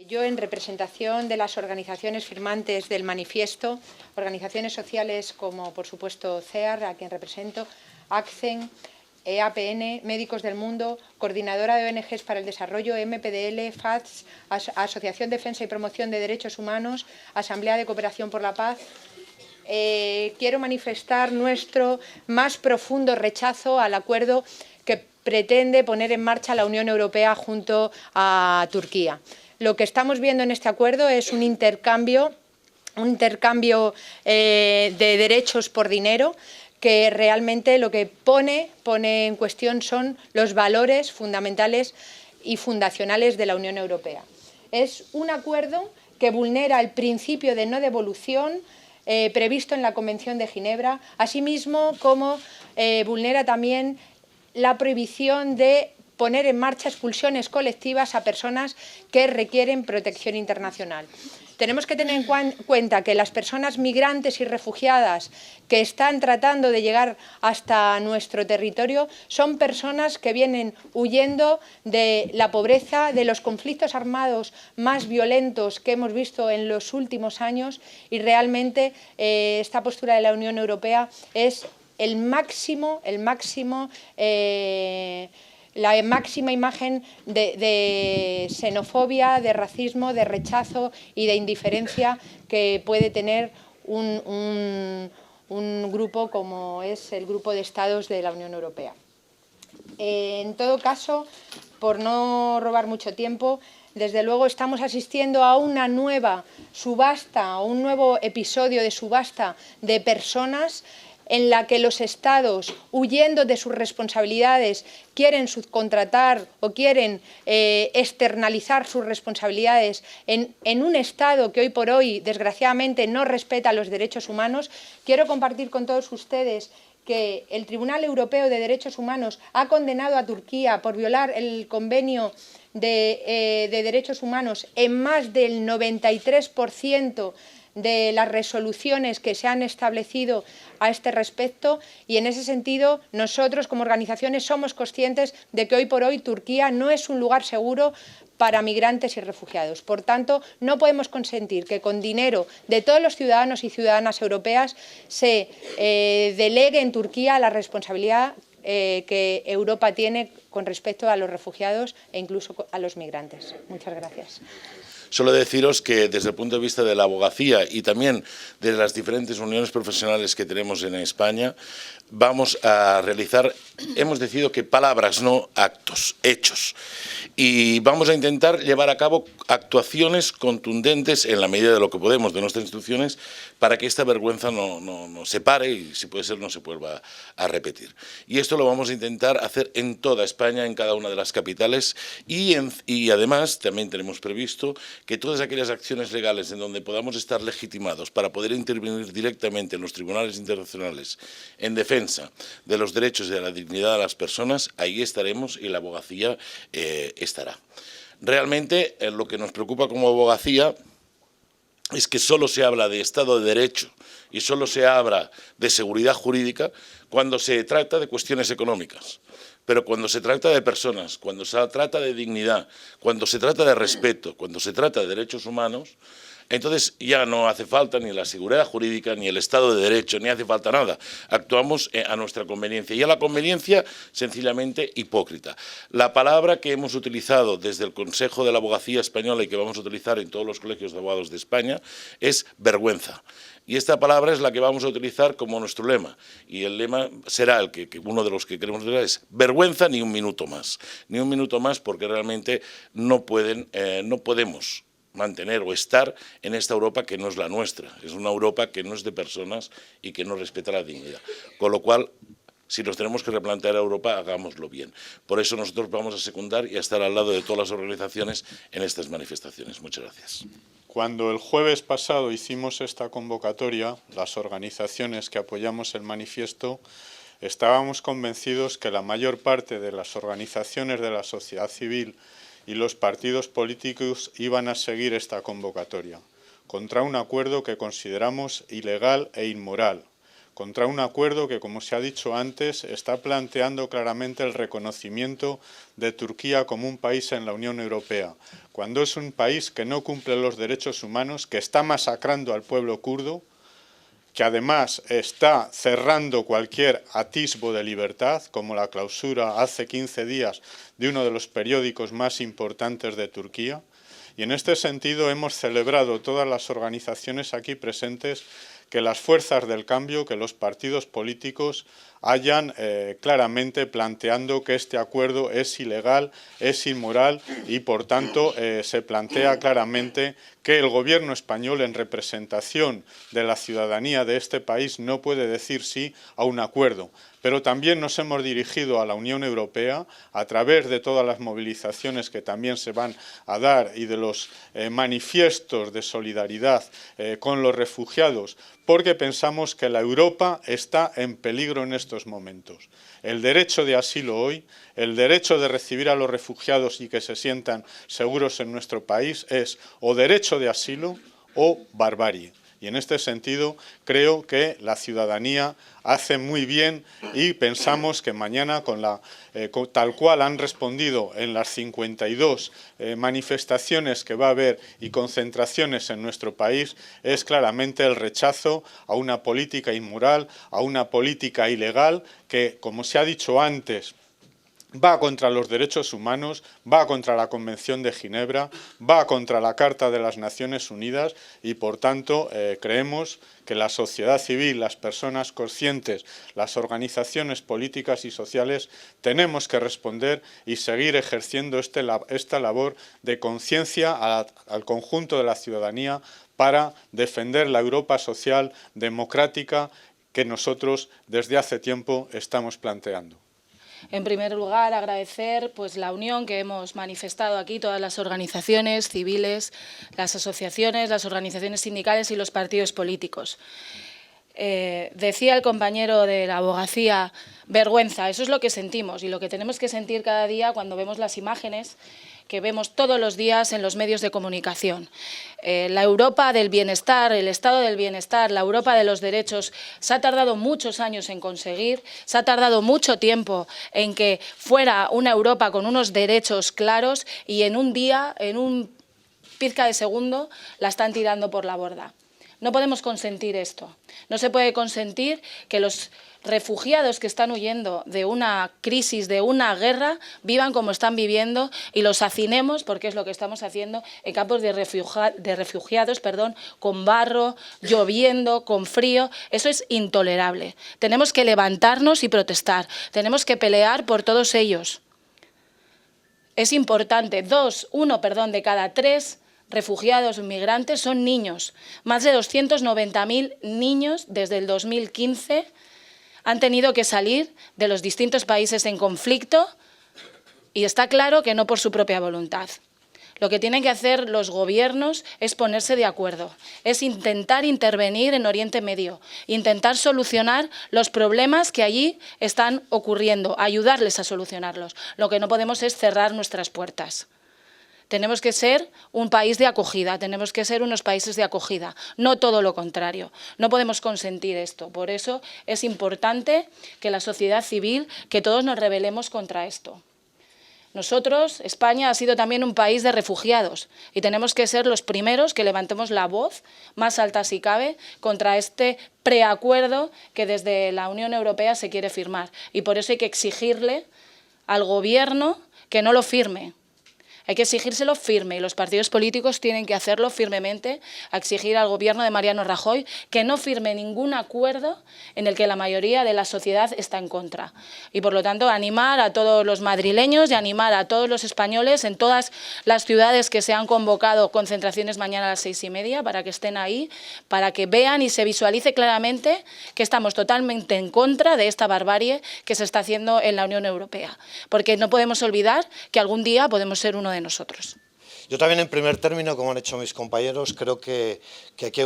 Yo, en representación de las organizaciones firmantes del manifiesto, organizaciones sociales como, por supuesto, CEAR, a quien represento, ACCEN, EAPN, Médicos del Mundo, Coordinadora de ONGs para el Desarrollo, MPDL, FADS, Asociación Defensa y Promoción de Derechos Humanos, Asamblea de Cooperación por la Paz, quiero manifestar nuestro más profundo rechazo al acuerdo que pretende poner en marcha la Unión Europea junto a Turquía. Lo que estamos viendo en este acuerdo es un intercambio de derechos por dinero, que realmente lo que pone en cuestión son los valores fundamentales y fundacionales de la Unión Europea. Es un acuerdo que vulnera el principio de no devolución previsto en la Convención de Ginebra, asimismo como vulnera también la prohibición de poner en marcha expulsiones colectivas a personas que requieren protección internacional. Tenemos que tener en cuenta que las personas migrantes y refugiadas que están tratando de llegar hasta nuestro territorio son personas que vienen huyendo de la pobreza, de los conflictos armados más violentos que hemos visto en los últimos años, y realmente esta postura de la Unión Europea es la máxima imagen de xenofobia, de racismo, de rechazo y de indiferencia que puede tener un grupo como es el Grupo de Estados de la Unión Europea. En todo caso, por no robar mucho tiempo, desde luego estamos asistiendo a una nueva subasta, a un nuevo episodio de subasta de personas en la que los Estados, huyendo de sus responsabilidades, quieren subcontratar o quieren externalizar sus responsabilidades en un Estado que hoy por hoy, desgraciadamente, no respeta los derechos humanos. Quiero compartir con todos ustedes que el Tribunal Europeo de Derechos Humanos ha condenado a Turquía por violar el Convenio de Derechos Humanos en más del 93% de las resoluciones que se han establecido a este respecto, y en ese sentido nosotros como organizaciones somos conscientes de que hoy por hoy Turquía no es un lugar seguro para migrantes y refugiados. Por tanto, no podemos consentir que con dinero de todos los ciudadanos y ciudadanas europeas se delegue en Turquía la responsabilidad que Europa tiene con respecto a los refugiados e incluso a los migrantes. Muchas gracias. Solo deciros que desde el punto de vista de la abogacía y también de las diferentes uniones profesionales que tenemos en España, vamos a realizar, hemos decidido que palabras, no actos, hechos. Y vamos a intentar llevar a cabo actuaciones contundentes en la medida de lo que podemos de nuestras instituciones para que esta vergüenza no se pare y, si puede ser, no se vuelva a repetir. Y esto lo vamos a intentar hacer en toda España, en cada una de las capitales, y además también tenemos previsto que todas aquellas acciones legales en donde podamos estar legitimados para poder intervenir directamente en los tribunales internacionales en defensa de los derechos y de la dignidad de las personas, ahí estaremos y la abogacía estará. Realmente lo que nos preocupa como abogacía es que solo se habla de Estado de Derecho y solo se habla de seguridad jurídica cuando se trata de cuestiones económicas. Pero cuando se trata de personas, cuando se trata de dignidad, cuando se trata de respeto, cuando se trata de derechos humanos, entonces ya no hace falta ni la seguridad jurídica, ni el Estado de Derecho, ni hace falta nada. Actuamos a nuestra conveniencia. Y a la conveniencia, sencillamente, hipócrita. La palabra que hemos utilizado desde el Consejo de la Abogacía Española y que vamos a utilizar en todos los colegios de abogados de España es vergüenza. Y esta palabra es la que vamos a utilizar como nuestro lema. Y el lema será uno de los que queremos utilizar es vergüenza ni un minuto más. Ni un minuto más, porque realmente no podemos mantener o estar en esta Europa que no es la nuestra. Es una Europa que no es de personas y que no respeta la dignidad. Con lo cual, si nos tenemos que replantear a Europa, hagámoslo bien. Por eso nosotros vamos a secundar y a estar al lado de todas las organizaciones en estas manifestaciones. Muchas gracias. Cuando el jueves pasado hicimos esta convocatoria, las organizaciones que apoyamos el manifiesto estábamos convencidos que la mayor parte de las organizaciones de la sociedad civil y los partidos políticos iban a seguir esta convocatoria, contra un acuerdo que consideramos ilegal e inmoral, contra un acuerdo que, como se ha dicho antes, está planteando claramente el reconocimiento de Turquía como un país en la Unión Europea, cuando es un país que no cumple los derechos humanos, que está masacrando al pueblo kurdo, que además está cerrando cualquier atisbo de libertad, como la clausura hace 15 días de uno de los periódicos más importantes de Turquía. Y en este sentido hemos celebrado todas las organizaciones aquí presentes que las fuerzas del cambio, que los partidos políticos hayan claramente planteando que este acuerdo es ilegal, es inmoral y por tanto se plantea claramente que el gobierno español en representación de la ciudadanía de este país no puede decir sí a un acuerdo. Pero también nos hemos dirigido a la Unión Europea a través de todas las movilizaciones que también se van a dar y de los manifiestos de solidaridad con los refugiados, porque pensamos que la Europa está en peligro en estos momentos. El derecho de asilo hoy, el derecho de recibir a los refugiados y que se sientan seguros en nuestro país es o derecho de asilo o barbarie. Y en este sentido creo que la ciudadanía hace muy bien y pensamos que mañana, tal cual han respondido en las 52 manifestaciones que va a haber y concentraciones en nuestro país, es claramente el rechazo a una política inmoral, a una política ilegal que, como se ha dicho antes, va contra los derechos humanos, va contra la Convención de Ginebra, va contra la Carta de las Naciones Unidas y, por tanto, creemos que la sociedad civil, las personas conscientes, las organizaciones políticas y sociales tenemos que responder y seguir ejerciendo esta labor de conciencia al conjunto de la ciudadanía para defender la Europa social, democrática, que nosotros desde hace tiempo estamos planteando. En primer lugar, agradecer la unión que hemos manifestado aquí, todas las organizaciones civiles, las asociaciones, las organizaciones sindicales y los partidos políticos. Decía el compañero de la abogacía, vergüenza, eso es lo que sentimos y lo que tenemos que sentir cada día cuando vemos las imágenes que vemos todos los días en los medios de comunicación. La Europa del bienestar, el estado del bienestar, la Europa de los derechos, se ha tardado muchos años en conseguir, se ha tardado mucho tiempo en que fuera una Europa con unos derechos claros y en un día, en un pizca de segundo, la están tirando por la borda. No podemos consentir esto. No se puede consentir que los refugiados que están huyendo de una crisis, de una guerra, vivan como están viviendo y los hacinemos, porque es lo que estamos haciendo, en campos de refugiados, con barro, lloviendo, con frío. Eso es intolerable. Tenemos que levantarnos y protestar. Tenemos que pelear por todos ellos. Es importante, uno de cada 3 refugiados o inmigrantes son niños. Más de 290.000 niños desde el 2015 han tenido que salir de los distintos países en conflicto y está claro que no por su propia voluntad. Lo que tienen que hacer los gobiernos es ponerse de acuerdo, es intentar intervenir en Oriente Medio, intentar solucionar los problemas que allí están ocurriendo, ayudarles a solucionarlos. Lo que no podemos es cerrar nuestras puertas. Tenemos que ser un país de acogida, tenemos que ser unos países de acogida, no todo lo contrario. No podemos consentir esto. Por eso es importante que la sociedad civil, que todos nos rebelemos contra esto. Nosotros, España, ha sido también un país de refugiados y tenemos que ser los primeros que levantemos la voz, más alta si cabe, contra este preacuerdo que desde la Unión Europea se quiere firmar. Y por eso hay que exigirle al Gobierno que no lo firme. Hay que exigírselo firme y los partidos políticos tienen que hacerlo firmemente, a exigir al gobierno de Mariano Rajoy que no firme ningún acuerdo en el que la mayoría de la sociedad está en contra. Y por lo tanto animar a todos los madrileños y animar a todos los españoles en todas las ciudades que se han convocado concentraciones mañana a las 6:30 para que estén ahí, para que vean y se visualice claramente que estamos totalmente en contra de esta barbarie que se está haciendo en la Unión Europea. Porque no podemos olvidar que algún día podemos ser uno de nosotros. Yo también, en primer término, como han hecho mis compañeros, creo que aquí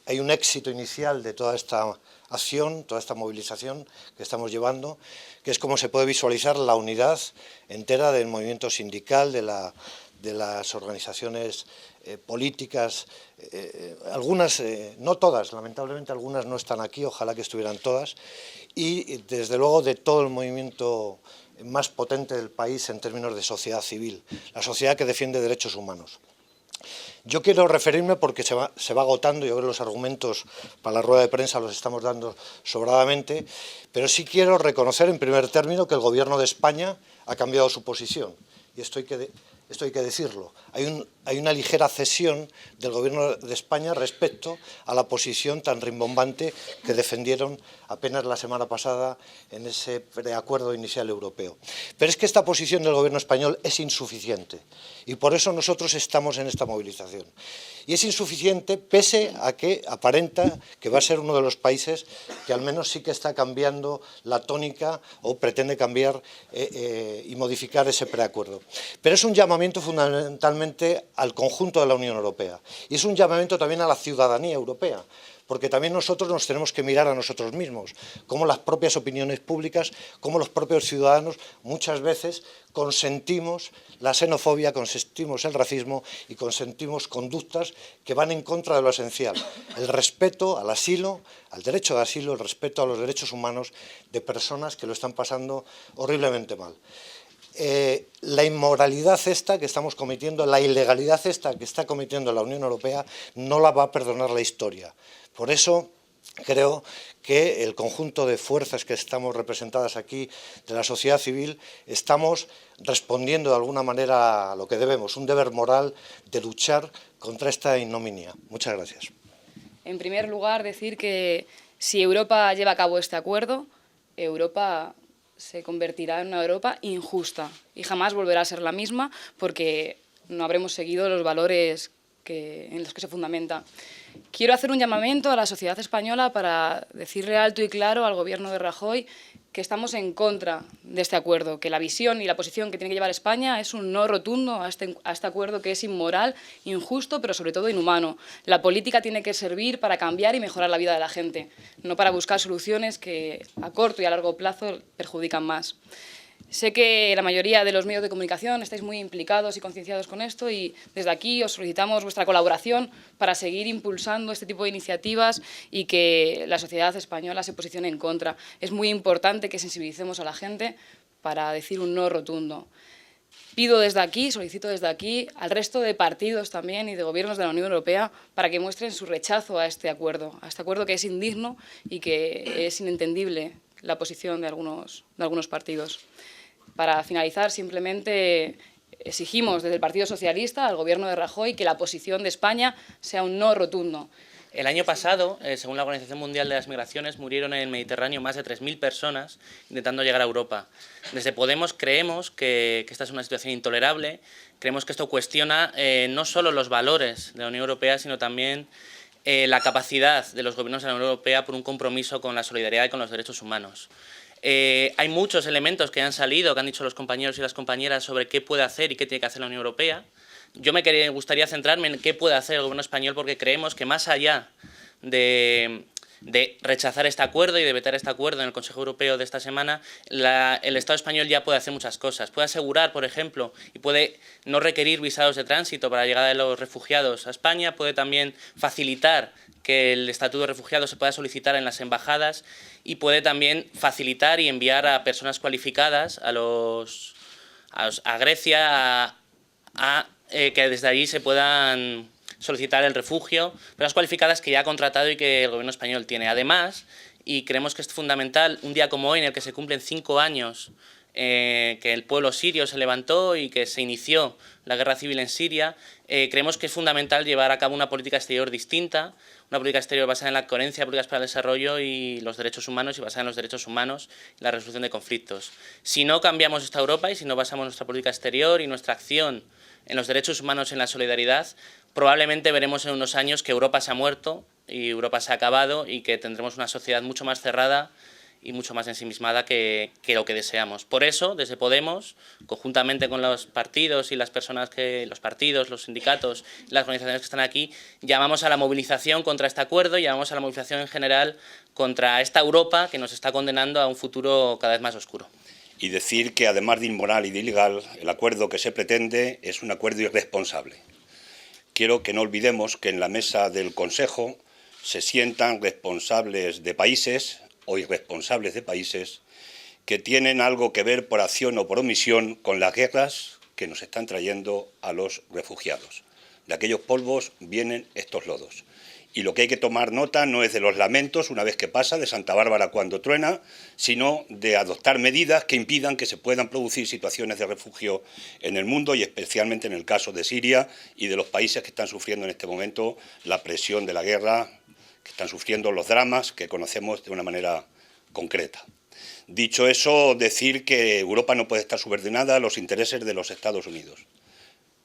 hay un éxito inicial de toda esta acción, toda esta movilización que estamos llevando, que es como se puede visualizar la unidad entera del movimiento sindical, de de las organizaciones políticas, algunas, no todas, lamentablemente algunas no están aquí, ojalá que estuvieran todas, y desde luego de todo el movimiento más potente del país en términos de sociedad civil, la sociedad que defiende derechos humanos. Yo quiero referirme, porque se va agotando, yo creo que los argumentos para la rueda de prensa los estamos dando sobradamente, pero sí quiero reconocer en primer término que el Gobierno de España ha cambiado su posición, y esto hay que decirlo. Hay una ligera cesión del Gobierno de España respecto a la posición tan rimbombante que defendieron apenas la semana pasada en ese preacuerdo inicial europeo. Pero es que esta posición del Gobierno español es insuficiente y por eso nosotros estamos en esta movilización. Y es insuficiente pese a que aparenta que va a ser uno de los países que al menos sí que está cambiando la tónica o pretende cambiar y modificar ese preacuerdo. Pero es un llamamiento fundamentalmente al conjunto de la Unión Europea y es un llamamiento también a la ciudadanía europea, porque también nosotros nos tenemos que mirar a nosotros mismos, como las propias opiniones públicas, como los propios ciudadanos muchas veces consentimos la xenofobia, consentimos el racismo y consentimos conductas que van en contra de lo esencial, el respeto al asilo, al derecho de asilo, el respeto a los derechos humanos de personas que lo están pasando horriblemente mal. La inmoralidad esta que estamos cometiendo, la ilegalidad esta que está cometiendo la Unión Europea, no la va a perdonar la historia. Por eso creo que el conjunto de fuerzas que estamos representadas aquí, de la sociedad civil, estamos respondiendo de alguna manera a lo que debemos, un deber moral de luchar contra esta ignominia. Muchas gracias. En primer lugar, decir que si Europa lleva a cabo este acuerdo, Europa se convertirá en una Europa injusta y jamás volverá a ser la misma porque no habremos seguido los valores en los que se fundamenta. Quiero hacer un llamamiento a la sociedad española para decirle alto y claro al Gobierno de Rajoy que estamos en contra de este acuerdo, que la visión y la posición que tiene que llevar España es un no rotundo a este acuerdo que es inmoral, injusto, pero sobre todo inhumano. La política tiene que servir para cambiar y mejorar la vida de la gente, no para buscar soluciones que a corto y a largo plazo perjudican más. Sé que la mayoría de los medios de comunicación estáis muy implicados y concienciados con esto y desde aquí os solicitamos vuestra colaboración para seguir impulsando este tipo de iniciativas y que la sociedad española se posicione en contra. Es muy importante que sensibilicemos a la gente para decir un no rotundo. Pido desde aquí, solicito desde aquí al resto de partidos también y de gobiernos de la Unión Europea para que muestren su rechazo a este acuerdo que es indigno y que es inentendible la posición de algunos partidos. Para finalizar, simplemente exigimos desde el Partido Socialista al Gobierno de Rajoy que la posición de España sea un no rotundo. El año pasado, según la Organización Mundial de las Migraciones, murieron en el Mediterráneo más de 3.000 personas intentando llegar a Europa. Desde Podemos creemos que esta es una situación intolerable, creemos que esto cuestiona no solo los valores de la Unión Europea, sino también la capacidad de los gobiernos de la Unión Europea por un compromiso con la solidaridad y con los derechos humanos. Hay muchos elementos que han salido, que han dicho los compañeros y las compañeras sobre qué puede hacer y qué tiene que hacer la Unión Europea. Yo me gustaría centrarme en qué puede hacer el Gobierno español porque creemos que más allá de rechazar este acuerdo y de vetar este acuerdo en el Consejo Europeo de esta semana, el Estado español ya puede hacer muchas cosas. Puede asegurar, por ejemplo, y puede no requerir visados de tránsito para la llegada de los refugiados a España, puede también facilitar que el estatuto de refugiado se pueda solicitar en las embajadas y puede también facilitar y enviar a personas cualificadas a Grecia que desde allí se puedan solicitar el refugio, personas cualificadas que ya ha contratado y que el Gobierno español tiene. Además, y creemos que es fundamental, un día como hoy en el que se cumplen 5 años que el pueblo sirio se levantó y que se inició la guerra civil en Siria, creemos que es fundamental llevar a cabo una política exterior distinta, una política exterior basada en la coherencia de políticas para el desarrollo y los derechos humanos y basada en los derechos humanos y la resolución de conflictos. Si no cambiamos esta Europa y si no basamos nuestra política exterior y nuestra acción en los derechos humanos y en la solidaridad, probablemente veremos en unos años que Europa se ha muerto y Europa se ha acabado y que tendremos una sociedad mucho más cerrada y mucho más ensimismada que lo que deseamos. Por eso, desde Podemos, conjuntamente con los partidos y las personas los partidos, los sindicatos, las organizaciones que están aquí, llamamos a la movilización contra este acuerdo y llamamos a la movilización en general contra esta Europa que nos está condenando a un futuro cada vez más oscuro. y decir que, además de inmoral y de ilegal, el acuerdo que se pretende es un acuerdo irresponsable. Quiero que no olvidemos que en la mesa del Consejo se sientan responsables de países o irresponsables de países que tienen algo que ver por acción o por omisión con las guerras que nos están trayendo a los refugiados. De aquellos polvos vienen estos lodos. Y lo que hay que tomar nota no es de los lamentos una vez que pasa, de Santa Bárbara cuando truena, sino de adoptar medidas que impidan que se puedan producir situaciones de refugio en el mundo y especialmente en el caso de Siria y de los países que están sufriendo en este momento la presión de la guerra, que están sufriendo los dramas que conocemos de una manera concreta. Dicho eso, decir que Europa no puede estar subordinada a los intereses de los Estados Unidos,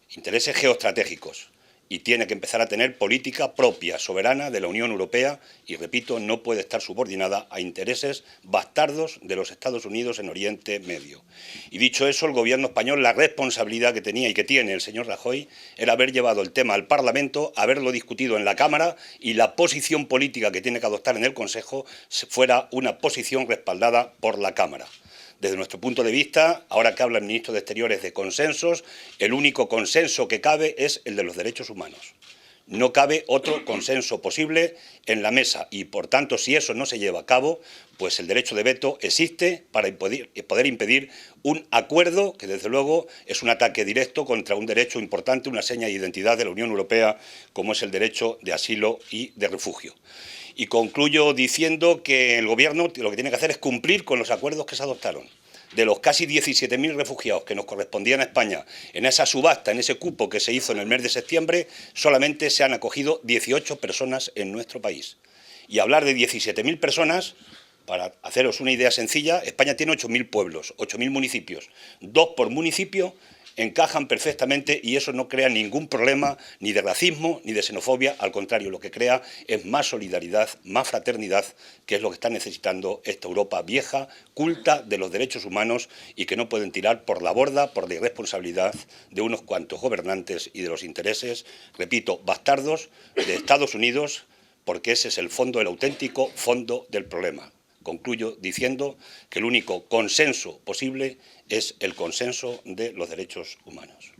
intereses geoestratégicos, y tiene que empezar a tener política propia, soberana de la Unión Europea y, repito, no puede estar subordinada a intereses bastardos de los Estados Unidos en Oriente Medio. Y dicho eso, el Gobierno español, la responsabilidad que tenía y que tiene el señor Rajoy era haber llevado el tema al Parlamento, haberlo discutido en la Cámara y la posición política que tiene que adoptar en el Consejo fuera una posición respaldada por la Cámara. Desde nuestro punto de vista, ahora que habla el ministro de Exteriores de consensos, el único consenso que cabe es el de los derechos humanos. No cabe otro consenso posible en la mesa y, por tanto, si eso no se lleva a cabo, pues el derecho de veto existe para poder impedir un acuerdo que, desde luego, es un ataque directo contra un derecho importante, una seña de identidad de la Unión Europea, como es el derecho de asilo y de refugio. Y concluyo diciendo que el Gobierno lo que tiene que hacer es cumplir con los acuerdos que se adoptaron. De los casi 17.000 refugiados que nos correspondían a España en esa subasta, en ese cupo que se hizo en el mes de septiembre, solamente se han acogido 18 personas en nuestro país. Y hablar de 17.000 personas, para haceros una idea sencilla, España tiene 8.000 pueblos, 8.000 municipios. 2 por municipio encajan perfectamente y eso no crea ningún problema ni de racismo ni de xenofobia, al contrario, lo que crea es más solidaridad, más fraternidad, que es lo que está necesitando esta Europa vieja, culta de los derechos humanos y que no pueden tirar por la borda por la irresponsabilidad de unos cuantos gobernantes y de los intereses, repito, bastardos de Estados Unidos, porque ese es el fondo, el auténtico fondo del problema. Concluyo diciendo que el único consenso posible es el consenso de los derechos humanos.